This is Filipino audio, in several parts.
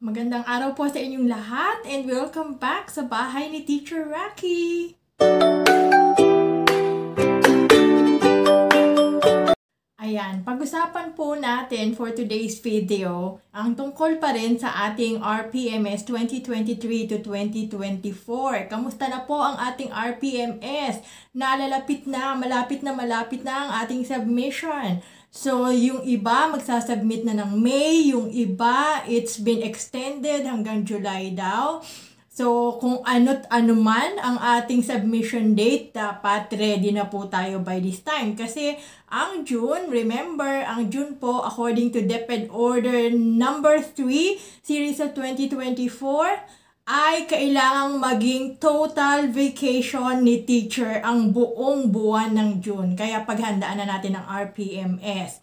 Magandang araw po sa inyong lahat and welcome back sa bahay ni Teacher Rocky! Ayan, pag-usapan po natin for today's video ang tungkol pa rin sa ating RPMS 2023 to 2024. Kamusta na po ang ating RPMS? Malapit na ang ating submission. So, yung iba magsasubmit na ng May, yung iba it's been extended hanggang July daw. So, kung ano't ano man ang ating submission date, dapat ready na po tayo by this time. Kasi ang June, remember, ang June po according to DepEd Order number 3, Series of 2024, ay kailangang maging total vacation ni teacher ang buong buwan ng June. Kaya paghandaan na natin ang RPMS.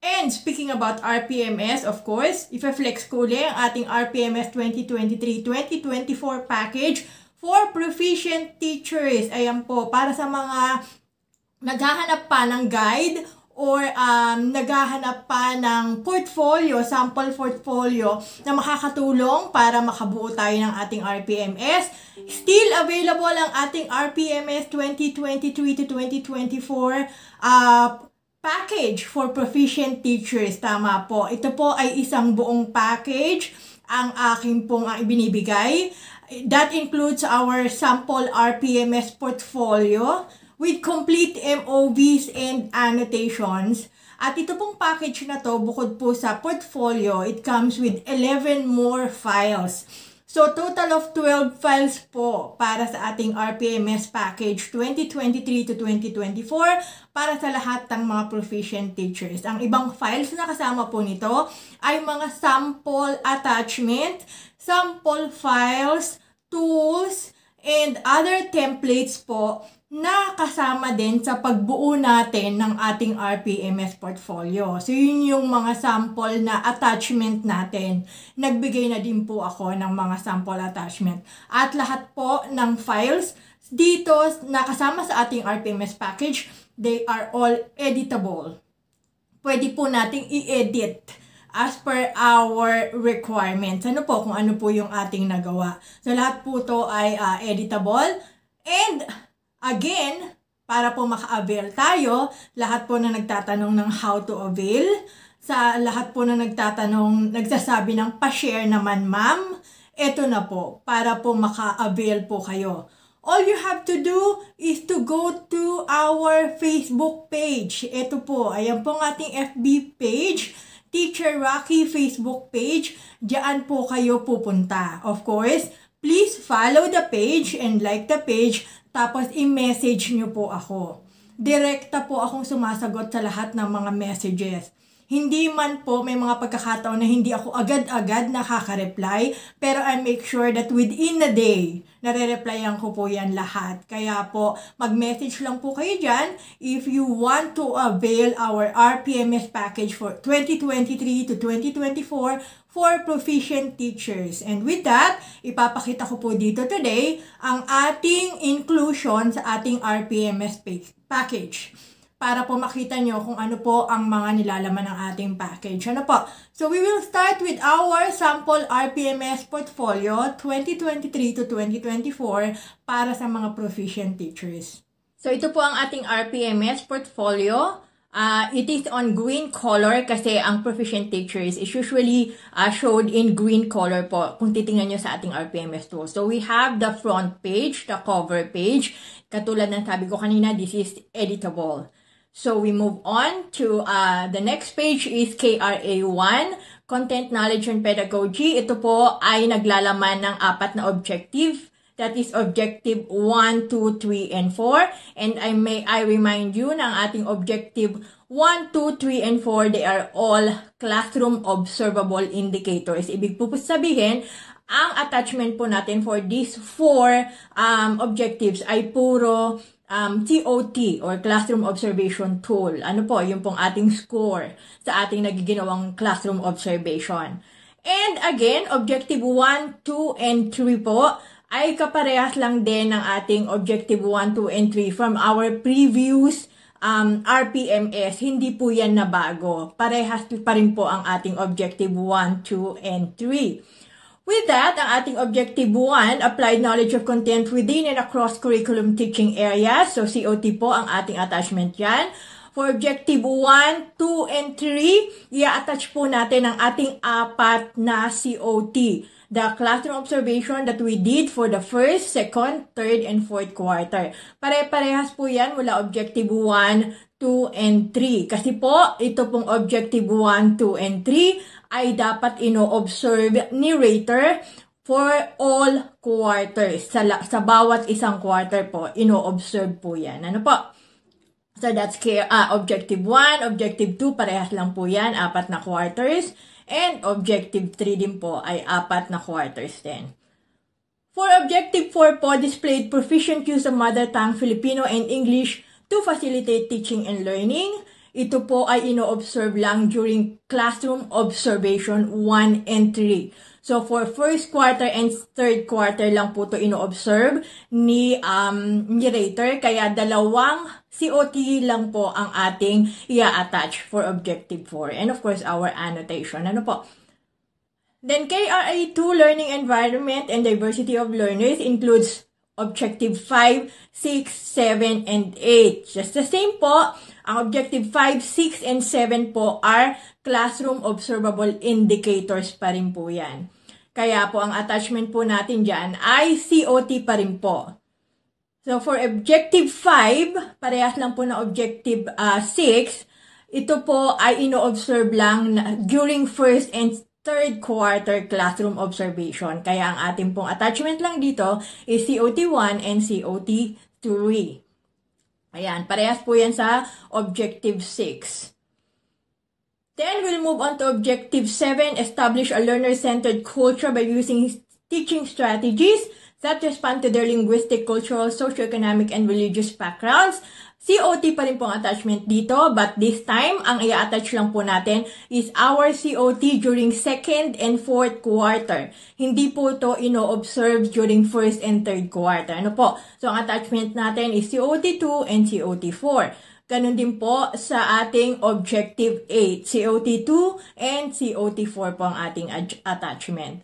And speaking about RPMS, of course, i-flex ko ulit ang ating RPMS 2023-2024 package for proficient teachers. Ayan po, para sa mga naghahanap pa ng guide or naghahanap pa ng portfolio, sample portfolio na makakatulong para makabuo tayo ng ating RPMS. Still available ang ating RPMS 2023 to 2024 package for proficient teachers. Tama po. Ito po ay isang buong package ang aking pong ibinibigay. That includes our sample RPMS portfolio with complete MOVs and annotations. At ito pong package na to, bukod po sa portfolio, it comes with 11 more files. So, total of 12 files po para sa ating RPMS package 2023 to 2024 para sa lahat ng mga proficient teachers. Ang ibang files na kasama po nito ay mga sample attachment, sample files, tools, and other templates po na kasama din sa pagbuo natin ng ating RPMS portfolio. So, yun yung mga sample na attachment natin. Nagbigay na din po ako ng mga sample attachment. At lahat po ng files dito na kasama sa ating RPMS package, they are all editable. Pwede po nating i-edit as per our requirements. Ano po, kung ano po yung ating nagawa. So, lahat po to ay editable. And again, para po maka-avail tayo, lahat po na nagtatanong ng how to avail, sa lahat po na nagsasabi ng pa-share naman ma'am, eto na po, para po maka-avail po kayo. All you have to do is to go to our Facebook page. Ito po, ayan po ang ating FB page, Teacher Rocky Facebook page. Diyan po kayo pupunta. Of course, please follow the page and like the page. Tapos, i-message nyo po ako. Direkta po akong sumasagot sa lahat ng mga messages. Hindi man po may mga pagkakataon na hindi ako agad-agad nakaka-reply, pero I make sure that within a day, nare-replyan ko po yan lahat. Kaya po, mag-message lang po kayo dyan if you want to avail our RPMS package for 2023 to 2024 for proficient teachers. And with that, ipapakita ko po dito today ang ating inclusion sa ating RPMS package para po makita nyo kung ano po ang mga nilalaman ng ating package. Ano po? So, we will start with our sample RPMS portfolio 2023 to 2024 para sa mga proficient teachers. So, ito po ang ating RPMS portfolio. It is on green color kasi ang proficient teachers is usually showed in green color po kung titingnan nyo sa ating RPMS tool. So, we have the front page, the cover page. Katulad ng sabi ko kanina, this is editable. So, we move on to the next page is KRA1, Content, Knowledge, and Pedagogy. Ito po ay naglalaman ng 4 na objective. That is objective 1, 2, 3, and 4. And I remind you na ang ating objective 1, 2, 3, and 4, they are all classroom observable indicators. Ibig po sabihin, ang attachment po natin for these 4 objectives ay puro TOT or Classroom Observation Tool. Ano po, yung pong ating score sa ating nagiginawang classroom observation. And again, objective 1, 2, and 3 po ay kaparehas lang din ng ating objective 1, 2, and 3 from our previous RPMS, hindi po yan nabago. Parehas pa rin po ang ating Objective 1, 2, and 3. With that, ang ating Objective 1, Applied Knowledge of Content Within and Across Curriculum Teaching Areas. So, COT po ang ating attachment yan. For Objective 1, 2, and 3, i-attach po natin ang ating 4 na COT. The classroom observation that we did for the first, second, third, and fourth quarter. Pare-parehas po yan mula Objective 1, 2, and 3. Kasi po, ito pong Objective 1, 2, and 3 ay dapat ino-observe ni rater for all quarters. Sa bawat isang quarter po, ino-observe po yan. Ano po? So that's Objective 1, Objective 2, parehas lang po yan, 4 na quarters. And Objective 3 din po ay 4 na quarters din. For Objective 4 po, displayed proficient use of mother tongue, Filipino, and English to facilitate teaching and learning. Ito po ay ino-observe lang during classroom observation 1 and 3. So for first quarter and third quarter lang po ito ino-observe ni rater. Kaya dalawang COT lang po ang ating i-attach for Objective 4. And of course, our annotation. Ano po? Then KRA 2, Learning Environment and Diversity of Learners includes Objective 5, 6, 7, and 8. Just the same po, ang Objective 5, 6, and 7 po are classroom observable indicators pa rin po yan. Kaya po ang attachment po natin dyan ay COT pa rin po. So for Objective 5, parehas lang po na Objective 6, ito po ay ino-observe lang during first and third quarter classroom observation. Kaya ang ating pong attachment lang dito is COT1 and COT3. Ayan, parehas po yan sa Objective 6. Then we'll move on to Objective 7, establish a learner-centered culture by using teaching strategies that respond to their linguistic, cultural, socioeconomic, and religious backgrounds. COT pa rin pong attachment dito, but this time, ang i-attach lang po natin is our COT during second and fourth quarter. Hindi po ito ino-observe during first and third quarter. Ano po? So, ang attachment natin is COT2 and COT4. Ganun din po sa ating Objective 8, COT2 and COT4 po ang ating attachment.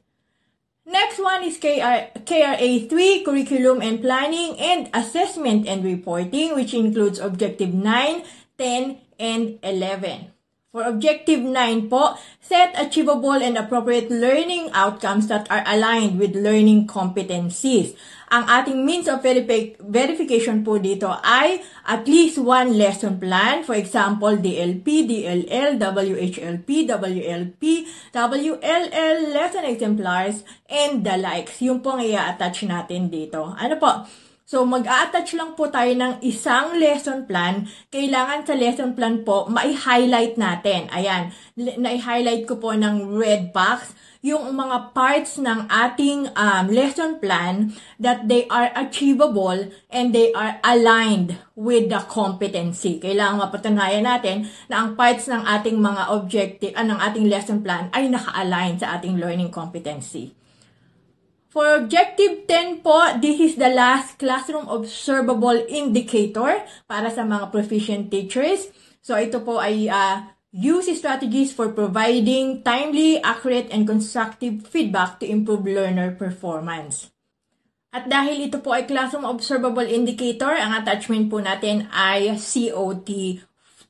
Next one is KRA 3, Curriculum and Planning and Assessment and Reporting, which includes Objective 9, 10, and 11. For Objective 9 po, set achievable and appropriate learning outcomes that are aligned with learning competencies. Ang ating means of verification po dito ay at least one lesson plan. For example, DLP, DLL, WHLP, WLP, WLL, lesson exemplars, and the likes. Yung pong i-attach natin dito. Ano po? So, mag-a-attach lang po tayo ng isang lesson plan. Kailangan sa lesson plan po, mai-highlight natin. Ayan, na-highlight ko po ng red box yung mga parts ng ating lesson plan that they are achievable and they are aligned with the competency. Kailangan mapatunayan natin na ang parts ng ating mga objective, ng ating lesson plan ay naka-align sa ating learning competency. For Objective 10 po, this is the last classroom observable indicator para sa mga proficient teachers. So ito po ay use strategies for providing timely, accurate, and constructive feedback to improve learner performance. At dahil ito po ay classroom observable indicator, ang attachment po natin ay COT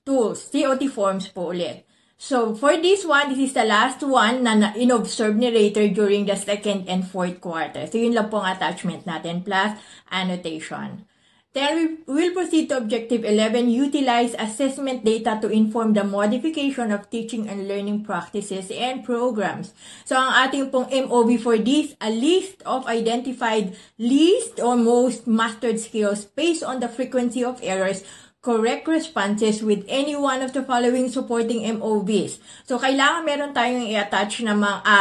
tools, COT forms po ulit. So, for this one, this is the last one na in-observe ni rater during the second and fourth quarter. So, yun lang po ang attachment natin plus annotation. Then, we will proceed to Objective 11, utilize assessment data to inform the modification of teaching and learning practices and programs. So, ang ating pong MOV for this, a list of identified least or most mastered skills based on the frequency of errors, correct responses with any one of the following supporting MOVs. So, kailangan meron tayong i-attach na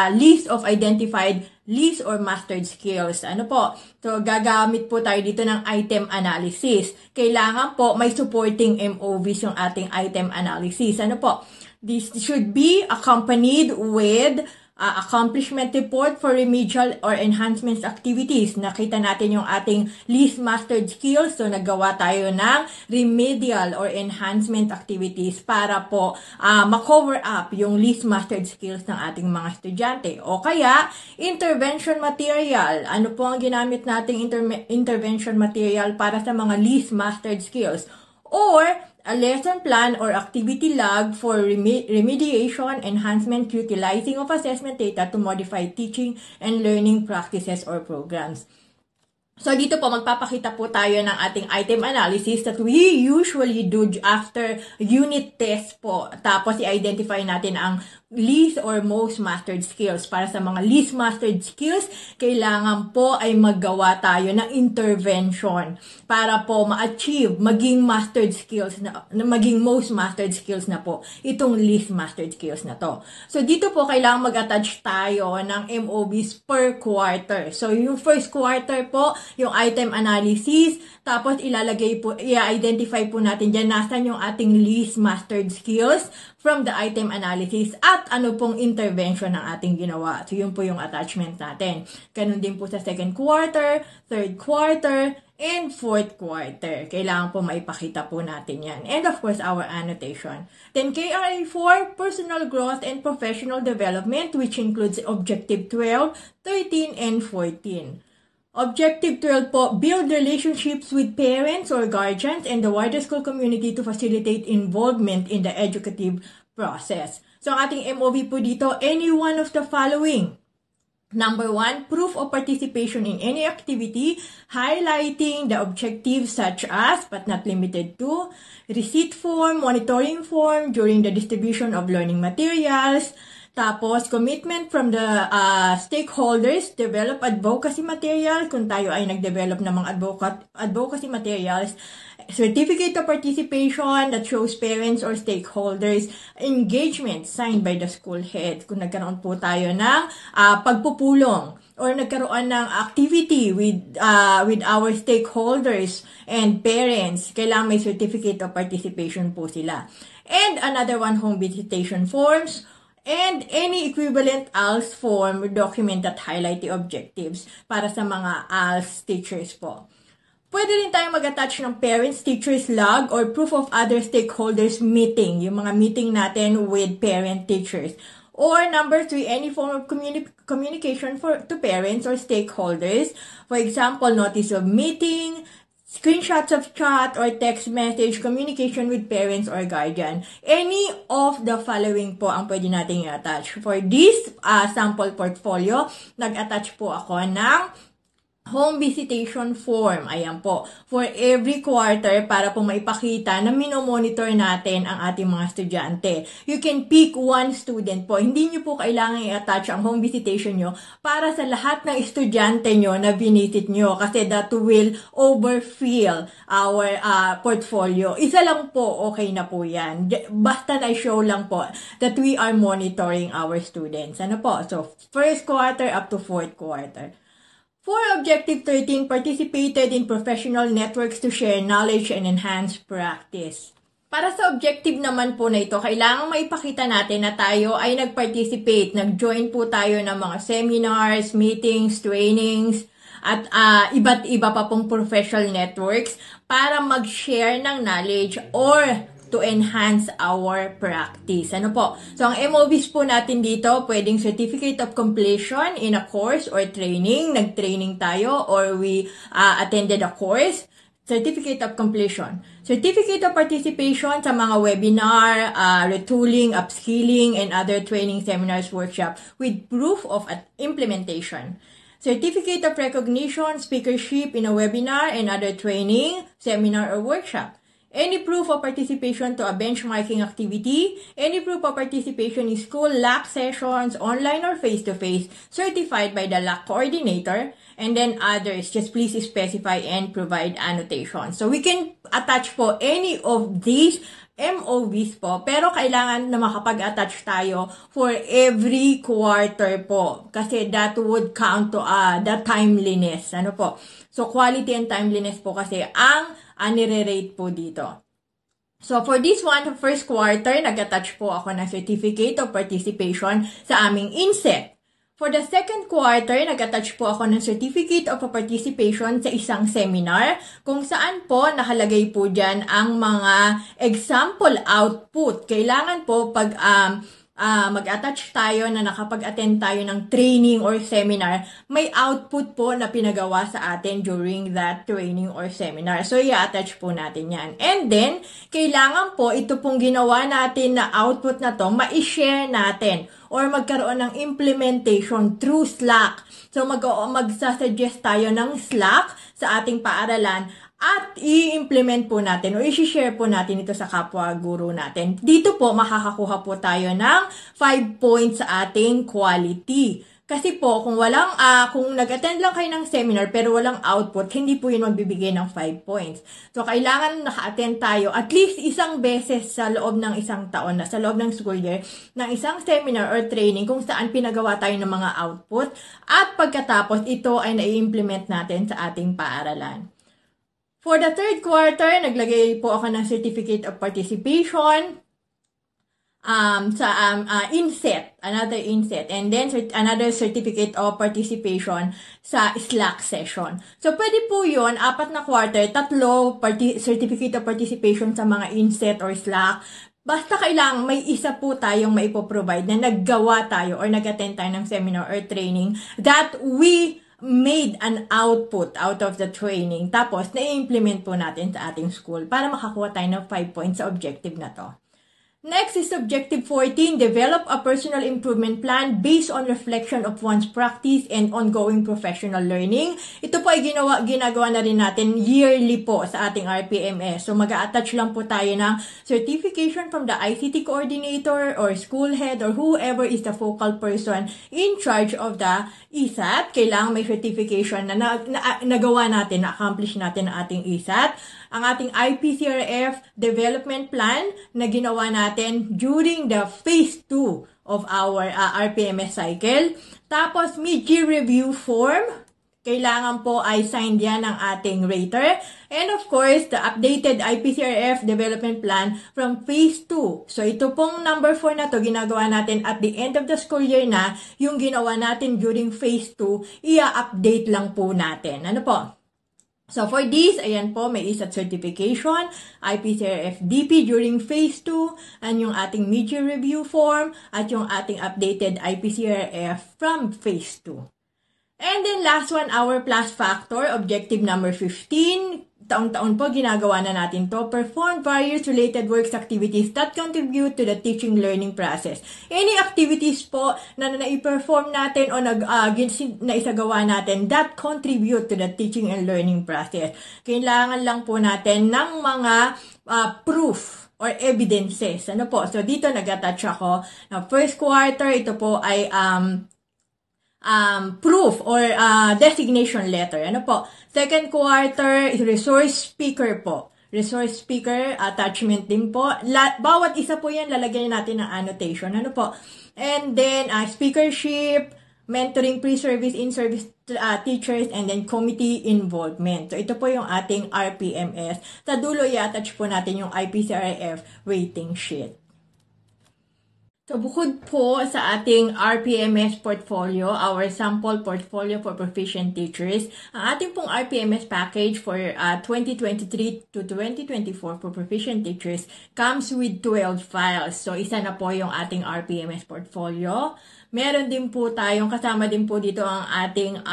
list of identified least or mastered skills. Ano po? So, gagamit po tayo dito ng item analysis. Kailangan po may supporting MOVs yung ating item analysis. Ano po? This should be accompanied with accomplishment report for remedial or enhancements activities. Nakita natin yung ating least mastered skills. So, naggawa tayo ng remedial or enhancement activities para po ma-cover up yung least mastered skills ng ating mga estudyante. O kaya, intervention material. Ano po ang ginamit nating intervention material para sa mga least mastered skills? Or, a lesson plan or activity log for remediation, enhancement, utilizing of assessment data to modify teaching and learning practices or programs. So, dito po, magpapakita po tayo ng ating item analysis that we usually do after unit test po. Tapos, i-identify natin ang least or most mastered skills. Para sa mga least mastered skills, kailangan po ay maggawa tayo ng intervention para po ma-achieve maging mastered skills na maging most mastered skills na po itong least mastered skills na to. So, dito po, kailangan mag-attach tayo ng MOBs per quarter. So, yung first quarter po, yung item analysis, tapos ilalagay po, i-identify po natin dyan nasan yung ating least mastered skills from the item analysis at ano pong intervention ng ating ginawa. So, yun po yung attachment natin. Ganun din po sa second quarter, third quarter, and fourth quarter. Kailangan po maipakita po natin yan. And of course, our annotation. Then, KRA4, personal growth and professional development, which includes Objective 12, 13, and 14. Objective 12 po, build relationships with parents or guardians and the wider school community to facilitate involvement in the educative process. So, ang ating MOV po dito, any one of the following. Number 1, proof of participation in any activity, highlighting the objectives such as, but not limited to, receipt form, monitoring form during the distribution of learning materials. Tapos, commitment from the stakeholders, develop advocacy material, kung tayo ay nag-develop ng mga advocacy materials, certificate of participation that shows parents or stakeholders, engagement signed by the school head, kung nagkaroon po tayo ng pagpupulong or nagkaroon ng activity with our stakeholders and parents, kailangan may certificate of participation po sila. And another one, home visitation forms, and any equivalent ALS form document that highlight the objectives para sa mga ALS teachers po. Pwede rin tayong mag-attach ng parents, teachers log, or proof of other stakeholders meeting, yung mga meeting natin with parent teachers. Or number 3, any form of communication to parents or stakeholders. For example, notice of meeting, screenshots of chat or text message, communication with parents or guardian. Any of the following po ang pwede natin i-attach. For this sample portfolio, nag-attach po ako ng home visitation form. Ayan po. For every quarter, para po maipakita na minomonitor natin ang ating mga estudyante. You can pick one student po. Hindi nyo po kailangan i-attach ang home visitation nyo para sa lahat ng estudyante nyo na binisit nyo kasi that will overfill our portfolio. Isa lang po, okay na po yan. Basta na-show lang po that we are monitoring our students. Ano po? So, first quarter up to fourth quarter. For Objective 13, participated in professional networks to share knowledge and enhance practice. Para sa objective naman po na ito, kailangan maipakita natin na tayo ay nag-participate, nag-join po tayo ng mga seminars, meetings, trainings, at iba't iba pa pong professional networks para mag-share ng knowledge or to enhance our practice. Ano po? So, ang MOVs po natin dito, pwedeng certificate of completion in a course or training. Nag-training tayo or we attended a course. Certificate of completion. Certificate of participation sa mga webinar, retooling, upskilling, and other training seminars, workshop with proof of implementation. Certificate of recognition, speakership in a webinar and other training, seminar, or workshop. Any proof of participation to a benchmarking activity, any proof of participation in school LAC sessions, online or face-to-face, certified by the LAC coordinator, and then others. Just please specify and provide annotation. So we can attach po any of these MOVs po, pero kailangan na makapag-attach tayo for every quarter po. Kasi that would count to the timeliness. Ano po? So, quality and timeliness po kasi ang nire-rate po dito. So, for this one, first quarter, nag-attach po ako ng Certificate of Participation sa aming inset. For the second quarter, nag-attach po ako ng Certificate of Participation sa isang seminar kung saan po nakalagay po dyan ang mga example output. Kailangan po pag mag-attach tayo na nakapag-attend tayo ng training or seminar, may output po na pinagawa sa atin during that training or seminar. So, i-attach po natin yan. And then, kailangan po ito pong ginawa natin na output na to, ma-share natin or magkaroon ng implementation through Slack. So, magsasuggest tayo ng Slack sa ating paaralan at i-implement po natin o i-share po natin ito sa kapwa guro natin. Dito po, makakakuha po tayo ng 5 points sa ating quality. Kasi po, kung nag-attend lang kayo ng seminar pero walang output, hindi po yun magbibigay ng 5 points. So, kailangan naka-attend tayo at least isang beses sa loob ng isang taon, sa loob ng school year, ng isang seminar or training kung saan pinagawa tayo ng mga output at pagkatapos ito ay na-implement natin sa ating paaralan. For the third quarter, naglagay po ako ng Certificate of Participation sa inset, another inset, and then another Certificate of Participation sa Slack session. So, pwede po yun, 4 na quarter, 3 Certificate of Participation sa mga inset or Slack. Basta kailangan may isa po tayong maipoprovide na naggawa tayo or nag-attend tayo ng seminar or training that we made an output out of the training. Tapos, na-implement po natin sa ating school para makakuha tayo ng 5 points sa objective na to. Next is Objective 14, develop a personal improvement plan based on reflection of one's practice and ongoing professional learning. Ito po ay ginagawa na rin natin yearly po sa ating RPMS. So, mag-a-attach lang po tayo ng certification from the ICT coordinator or school head or whoever is the focal person in charge of the ESAT. Kailangan may certification na nagawa natin, na-accomplish natin ang ating ESAT. Ang ating IPCRF development plan na ginawa natin during the phase 2 of our RPMS cycle. Tapos, mid-year review form. Kailangan po ay signed yan ng ating rater. And of course, the updated IPCRF development plan from phase 2. So, ito pong number 4 na to, ginagawa natin at the end of the school year na. Yung ginawa natin during phase 2, i-update lang po natin. Ano po? So, for this, ayan po, may ESAT certification, IPCRF DP during phase 2, and yung ating mid-year review form, at yung ating updated IPCRF from phase 2. And then, last one, our plus factor, objective number 15. Taon-taon po, ginagawa na natin to. Perform various related works activities that contribute to the teaching learning process. Any activities po na na-perform natin o naisagawa natin that contribute to the teaching and learning process. Kailangan lang po natin ng mga proof or evidences. Ano po? So, dito nag-attach ako na first quarter, ito po ay proof or designation letter. Ano po? Second quarter, resource speaker po. Resource speaker, attachment din po. Bawat isa po yan, lalagyan natin ng annotation. Ano po? And then, speakership, mentoring pre-service, in-service teachers, and then committee involvement. So, ito po yung ating RPMS. Sa dulo, i-attach po natin yung IPCRF rating sheet. So, bukod po sa ating RPMS portfolio, our sample portfolio for proficient teachers, ang ating pong RPMS package for 2023 to 2024 for proficient teachers comes with 12 files. So, isa na po yung ating RPMS portfolio. Meron din po tayong, kasama din po dito ang ating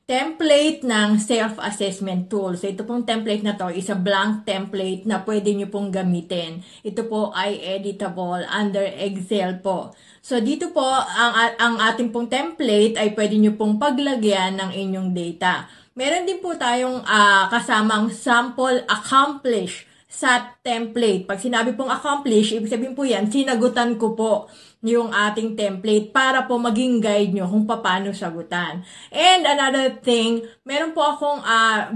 template ng self-assessment tool. So, ito pong template na to is a blank template na pwede nyo pong gamitin. Ito po ay editable under Excel po. So, dito po, ang ating pong template ay pwede nyo pong paglagyan ng inyong data. Meron din po tayong kasamang sample accomplish sa template. Pag sinabi pong accomplish, ibig sabihin po yan, sinagutan ko po yung ating template para po maging guide nyo kung paano sagutan. And another thing, meron po akong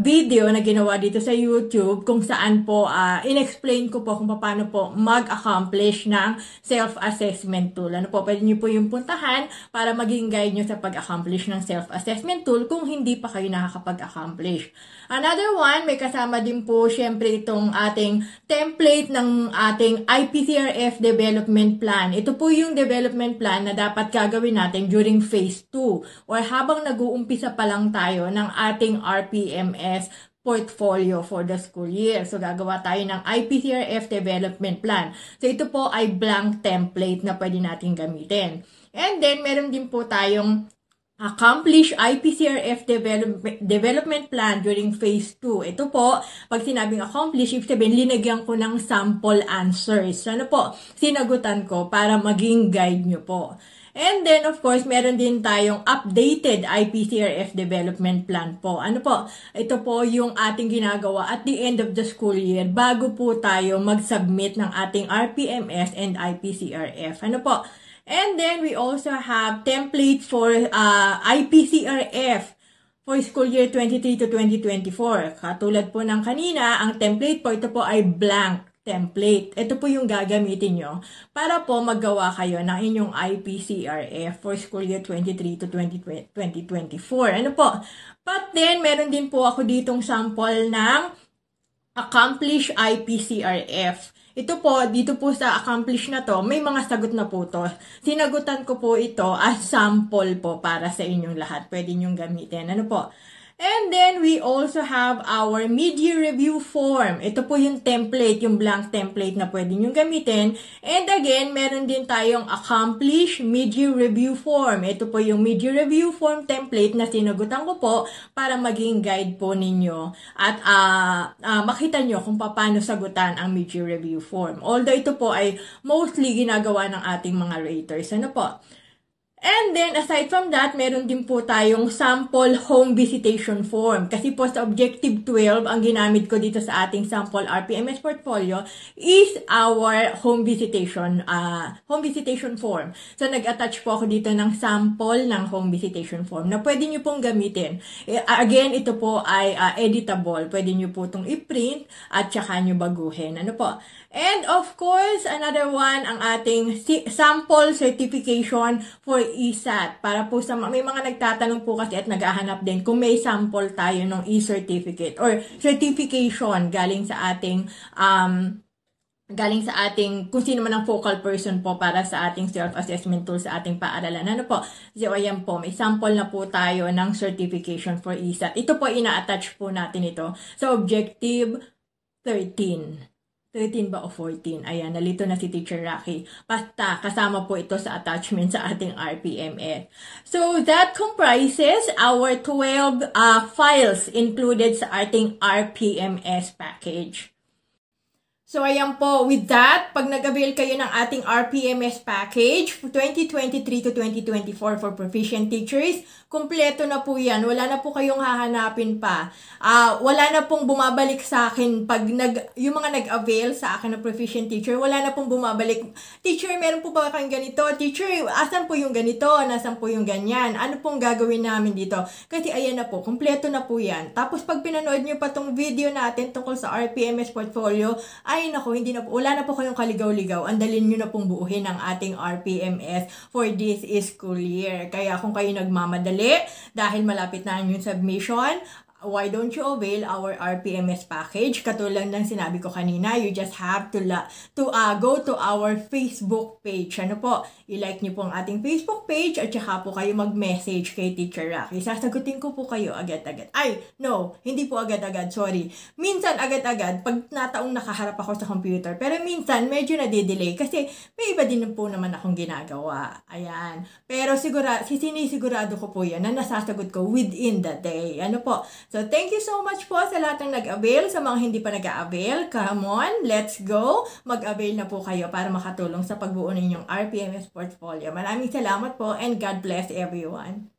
video na ginawa dito sa YouTube kung saan po in-explain ko po kung paano po mag-accomplish ng self-assessment tool. Ano po, pwede nyo po yung puntahan para maging guide nyo sa pag-accomplish ng self-assessment tool kung hindi pa kayo nakakapag-accomplish. Another one, may kasama din po syempre itong ating template ng ating IPCRF development plan. Ito po yung development plan na dapat gagawin natin during phase 2 or habang nag-uumpisa pa lang tayo ng ating RPMS portfolio for the school year. So, gagawa tayo ng IPCRF development plan. So, ito po ay blank template na pwede natin gamitin. And then, meron din po tayong accomplish IPCRF development plan during phase 2. Ito po, pag sinabing accomplish, ibig sabihin, linagyan ko ng sample answers. Ano po, sinagutan ko para maging guide nyo po. And then, of course, meron din tayong updated IPCRF development plan po. Ano po? Ito po yung ating ginagawa at the end of the school year bago po tayo mag-submit ng ating RPMS and IPCRF. Ano po? And then, we also have template for IPCRF for school year 23 to 2024. Katulad po ng kanina, ang template po, ito po ay blank template. Ito po yung gagamitin nyo para po maggawa kayo ng inyong IPCRF for school year 23 to 2024. Ano po? But then, meron din po ako ditong sample ng accomplish IPCRF. Ito po, dito po sa accomplish na to, may mga sagot na po to. Sinagutan ko po ito as sample po para sa inyong lahat. Pwede nyong gamitin. Ano po? And then, we also have our mid-year review form. Ito po yung template, yung blank template na pwede nyong gamitin. And again, meron din tayong accomplish mid-year review form. Ito po yung mid-year review form template na sinagutan ko po para maging guide po ninyo at makita nyo kung paano sagutan ang mid-year review form. Although ito po ay mostly ginagawa ng ating mga raters. Ano po? And then, aside from that, meron din po tayong sample home visitation form. Kasi po sa Objective 12, ang ginamit ko dito sa ating sample RPMS portfolio is our home visitation form. So, nag-attach po ako dito ng sample ng home visitation form na pwede nyo pong gamitin. Again, ito po ay editable. Pwede nyo po itong i-print at saka nyo baguhin. Ano po? And of course, another one, ang ating sample certification for ESAT. Para po sa may mga nagtatanong po kasi at naghahanap din kung may sample tayo ng e-certificate or certification galing sa ating kung sino man ang focal person po para sa ating self-assessment tool sa ating paaralan. Ano po? So, ayan po, may sample na po tayo ng certification for ESAT. Ito po, ina-attach po natin ito sa Objective 13. 13 ba o 14? Ayan, nalito na si Teacher Rocky. Basta, kasama po ito sa attachment sa ating RPMS. So, that comprises our 12 files included sa ating RPMS package. So, ayan po. With that, pag nag-avail kayo ng ating RPMS package 2023 to 2024 for proficient teachers, kumpleto na po yan. Wala na po kayong hahanapin pa. Wala na pong bumabalik sa akin pag yung mga nag-avail sa akin ng proficient teacher, wala na pong bumabalik. Teacher, meron po ba kayong ganito? Teacher, asan po yung ganito? Nasaan po yung ganyan? Ano pong gagawin namin dito? Kasi ayan na po, kumpleto na po yan. Tapos pag pinanood nyo pa tong video natin tungkol sa RPMS portfolio, ay nako, wala na po kayong kaligaw-ligaw. Andalin nyo na pong buuhin ang ating RPMS for this school year. Kaya kung kayo nagmamadali, dahil malapit na yung submission, why don't you avail our RPMS package? Katulad ng sinabi ko kanina, you just have to go to our Facebook page. Ano po? I-like niyo po ang ating Facebook page at saka po kayo mag-message kay Teacher Rocky. Sasagutin ko po kayo agad-agad. Ay, no, hindi po agad-agad, sorry. Minsan agad-agad pag nataong nakaharap ako sa computer. Pero minsan medyo nadidelay kasi may iba din po naman akong ginagawa. Ayan. Pero sinisigurado ko po yan na nasasagot ko within the day. Ano po? So, thank you so much po sa lahat ng nag-avail. Sa mga hindi pa nag-avail, come on, let's go. Mag-avail na po kayo para makatulong sa pagbuo ng inyong RPMS portfolio. Maraming salamat po and God bless everyone.